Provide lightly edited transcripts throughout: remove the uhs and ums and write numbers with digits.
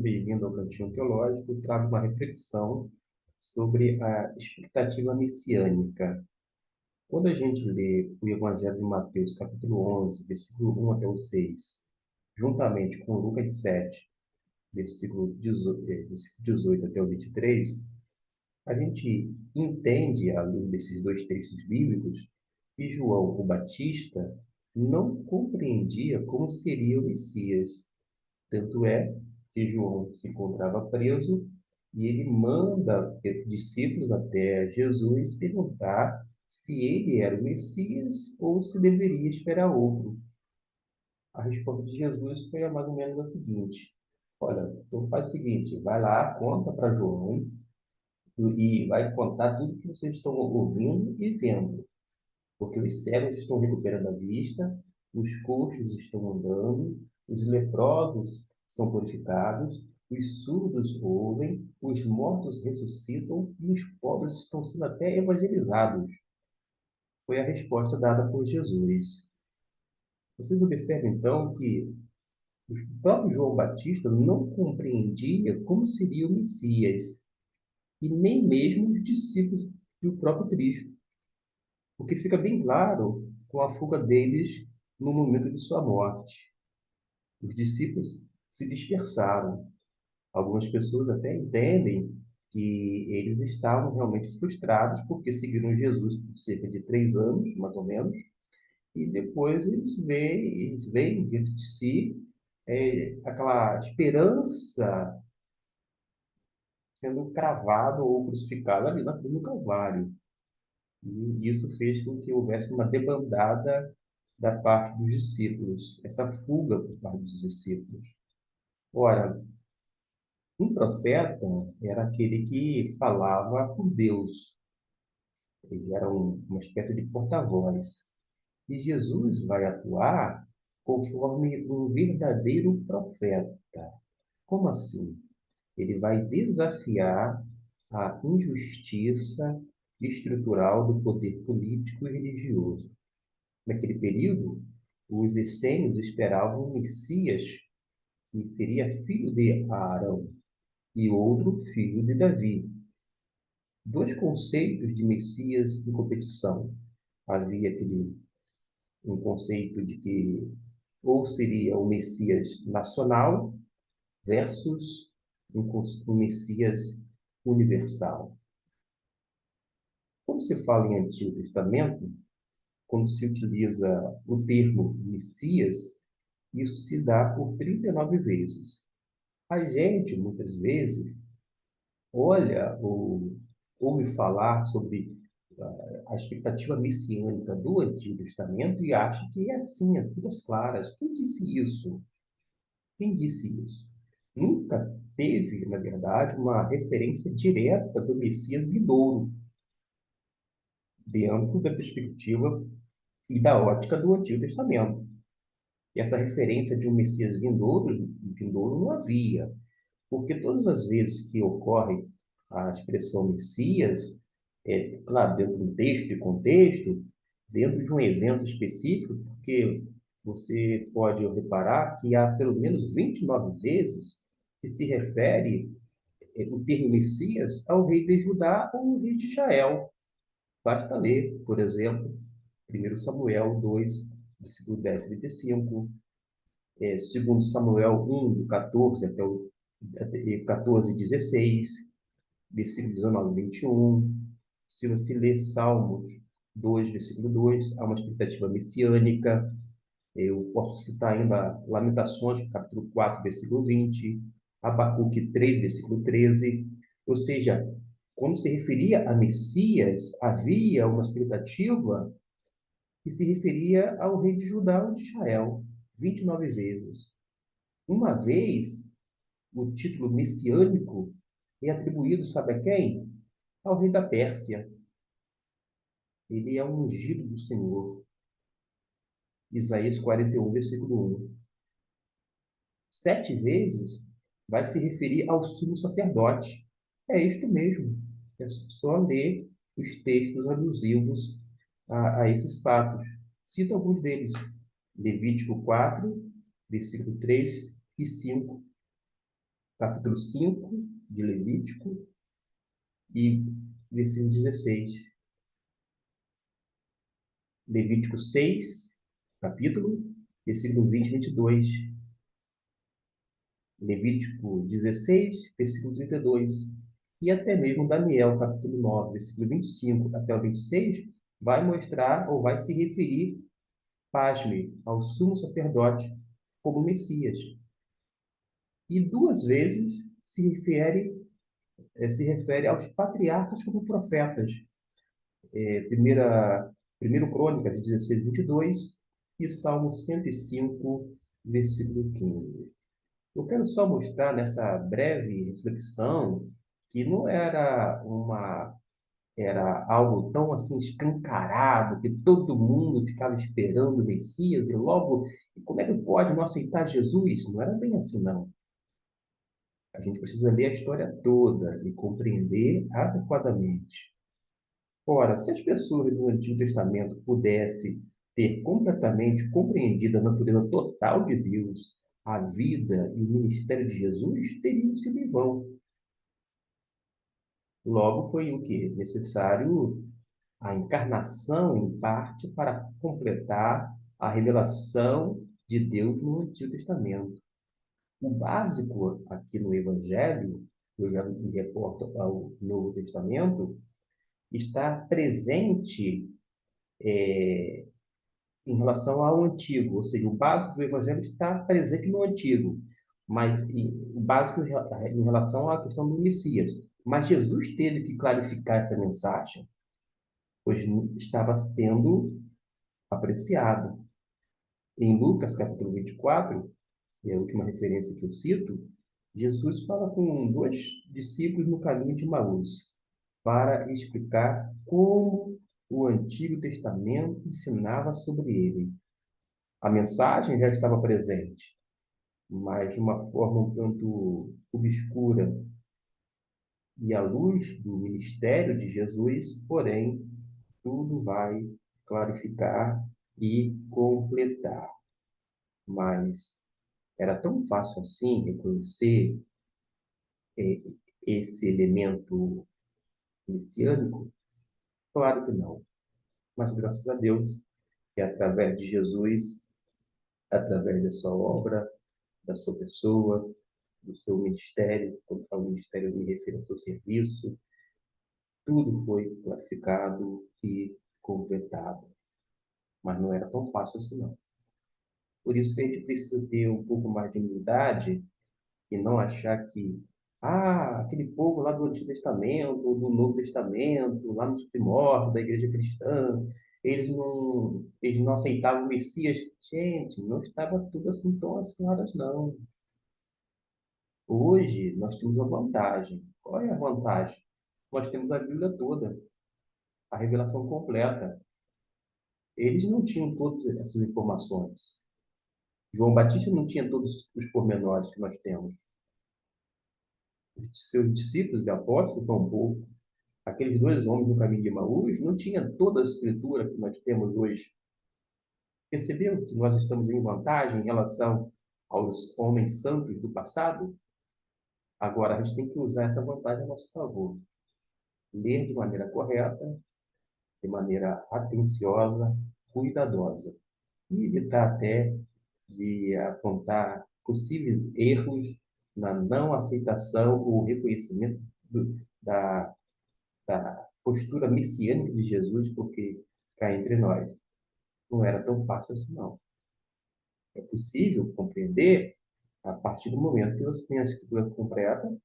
Bem-vindo ao Cantinho Teológico, trago uma reflexão sobre a expectativa messiânica. Quando a gente lê o Evangelho de Mateus, capítulo 11, versículo 1 até o 6, juntamente com Lucas 7, versículo 18 até o 23, a gente entende, à luz desses dois textos bíblicos, que João o Batista não compreendia como seria o Messias. Tanto é que João se encontrava preso e ele manda discípulos até Jesus perguntar se ele era o Messias ou se deveria esperar outro. A resposta de Jesus foi mais ou menos a seguinte: olha, então faz o seguinte, vai lá, conta para João e vai contar tudo que vocês estão ouvindo e vendo, porque os cegos estão recuperando a vista, os coxos estão andando, os leprosos são purificados, os surdos ouvem, os mortos ressuscitam e os pobres estão sendo até evangelizados. Foi a resposta dada por Jesus. Vocês observam então que o próprio João Batista não compreendia como seria o Messias, e nem mesmo os discípulos do próprio Cristo. O que fica bem claro com a fuga deles no momento de sua morte. Os discípulos se dispersaram. Algumas pessoas até entendem que eles estavam realmente frustrados porque seguiram Jesus por cerca de 3 anos, mais ou menos, e depois eles veem diante de si aquela esperança sendo cravada ou crucificada ali na cruz do Calvário. E isso fez com que houvesse uma debandada da parte dos discípulos, essa fuga por parte dos discípulos. Ora, um profeta era aquele que falava por Deus, ele era uma espécie de porta-voz. E Jesus vai atuar conforme um verdadeiro profeta. Como assim? Ele vai desafiar a injustiça estrutural do poder político e religioso. Naquele período, os essênios esperavam um Messias que seria filho de Arão e outro filho de Davi. Dois conceitos de Messias em competição. Havia um conceito de que ou seria o Messias nacional versus um Messias universal. Quando se fala em Antigo Testamento, quando se utiliza o termo Messias, isso se dá por 39 vezes. A gente, muitas vezes, olha ou ouve falar sobre a expectativa messiânica do Antigo Testamento e acha que é assim, é tudo às claras. Quem disse isso? Quem disse isso? Nunca teve, na verdade, uma referência direta do Messias vindouro dentro da perspectiva e da ótica do Antigo Testamento. E essa referência de um Messias vindouro não havia. Porque todas as vezes que ocorre a expressão Messias, claro, dentro de um texto e contexto, dentro de um evento específico, porque você pode reparar que há pelo menos 29 vezes que se refere o termo Messias ao rei de Judá ou ao rei de Israel. Basta ler, por exemplo, 1 Samuel 2, versículo 10 a 35, 2 Samuel 1, do 14 até 14, 16, versículo 19 e 21. Se você ler Salmos 2, versículo 2, há uma expectativa messiânica. Eu posso citar ainda Lamentações, capítulo 4, versículo 20, Abacuque 3, versículo 13. Ou seja, quando se referia a Messias, havia uma expectativa que se referia ao rei de Judá ou de Israel, 29 vezes. Uma vez, o título messiânico é atribuído, sabe a quem? Ao rei da Pérsia. Ele é um ungido do Senhor. Isaías 41, versículo 1. 7 vezes vai se referir ao sumo sacerdote. É isto mesmo. É só ler os textos alusivos a esses fatos. Cito alguns deles. Levítico 4, versículo 3 e 5. capítulo 5 de Levítico e versículo 16. Levítico 6, capítulo, versículo 20 e 22. Levítico 16, versículo 32. E até mesmo Daniel, capítulo 9, versículo 25 até o 26, vai mostrar ou vai se referir, pasme, ao sumo sacerdote como Messias. E duas vezes se refere aos patriarcas como profetas. Primeiro Crônicas 16, 22 e Salmo 105, versículo 15. Eu quero só mostrar nessa breve reflexão que não era algo tão assim escancarado que todo mundo ficava esperando o Messias e logo, como é que pode não aceitar Jesus? Não era bem assim, não. A gente precisa ler a história toda e compreender adequadamente. Ora, se as pessoas do Antigo Testamento pudessem ter completamente compreendido a natureza total de Deus, a vida e o ministério de Jesus, teriam sido em vão. Logo, foi o que? Necessário a encarnação, em parte, para completar a revelação de Deus no Antigo Testamento. O básico aqui no Evangelho, eu já me reporto ao Novo Testamento, está presente em relação ao Antigo, ou seja, o básico do Evangelho está presente no Antigo, mas o básico em relação à questão do Messias. Mas Jesus teve que clarificar essa mensagem, pois estava sendo apreciado. Em Lucas, capítulo 24, é a última referência que eu cito, Jesus fala com dois discípulos no caminho de Emaús, para explicar como o Antigo Testamento ensinava sobre ele. A mensagem já estava presente, mas de uma forma um tanto obscura. E à luz do ministério de Jesus, porém, tudo vai clarificar e completar. Mas era tão fácil assim reconhecer eh, esse elemento messiânico? Claro que não. Mas graças a Deus, que através de Jesus, através da sua obra, da sua pessoa, do seu ministério, quando falo ministério, eu me refiro ao seu serviço, tudo foi clarificado e completado. Mas não era tão fácil assim, não. Por isso que a gente precisa ter um pouco mais de humildade e não achar que, aquele povo lá do Antigo Testamento, ou do Novo Testamento, lá nos primórdios da igreja cristã, eles não aceitavam o Messias. Gente, não estava tudo assim tão às claras, não. Hoje, nós temos uma vantagem. Qual é a vantagem? Nós temos a Bíblia toda, a revelação completa. Eles não tinham todas essas informações. João Batista não tinha todos os pormenores que nós temos. Os seus discípulos e apóstolos, tampouco. Aqueles dois homens no caminho de Emaús não tinham toda a escritura que nós temos hoje. Percebeu que nós estamos em vantagem em relação aos homens santos do passado? Agora, a gente tem que usar essa vantagem a nosso favor. Ler de maneira correta, de maneira atenciosa, cuidadosa. E evitar até de apontar possíveis erros na não aceitação ou reconhecimento da, da postura messiânica de Jesus, porque cá entre nós não era tão fácil assim, não. É possível compreender a partir do momento que você tem a escritura completa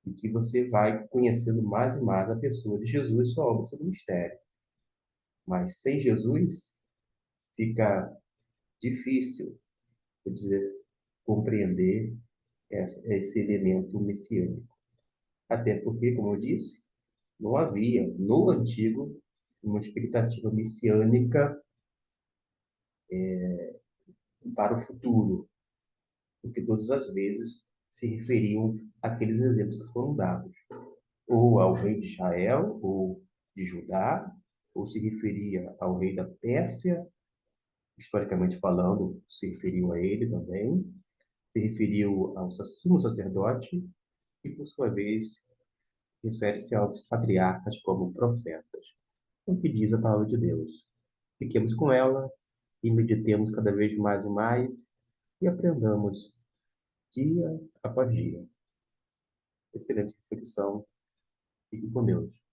e que você vai conhecendo mais e mais a pessoa de Jesus, sua obra, seu ministério. Mas sem Jesus, fica difícil, quer dizer, compreender esse elemento messiânico. Até porque, como eu disse, não havia no Antigo uma expectativa messiânica para o futuro, porque todas as vezes se referiam àqueles exemplos que foram dados, ou ao rei de Israel, ou de Judá, ou se referia ao rei da Pérsia, historicamente falando, se referiam a ele também, se referiu ao sumo sacerdote e, por sua vez, refere-se aos patriarcas como profetas. É o que diz a palavra de Deus. Fiquemos com ela e meditemos cada vez mais e mais e aprendamos dia após dia. Excelente reflexão. Fique com Deus.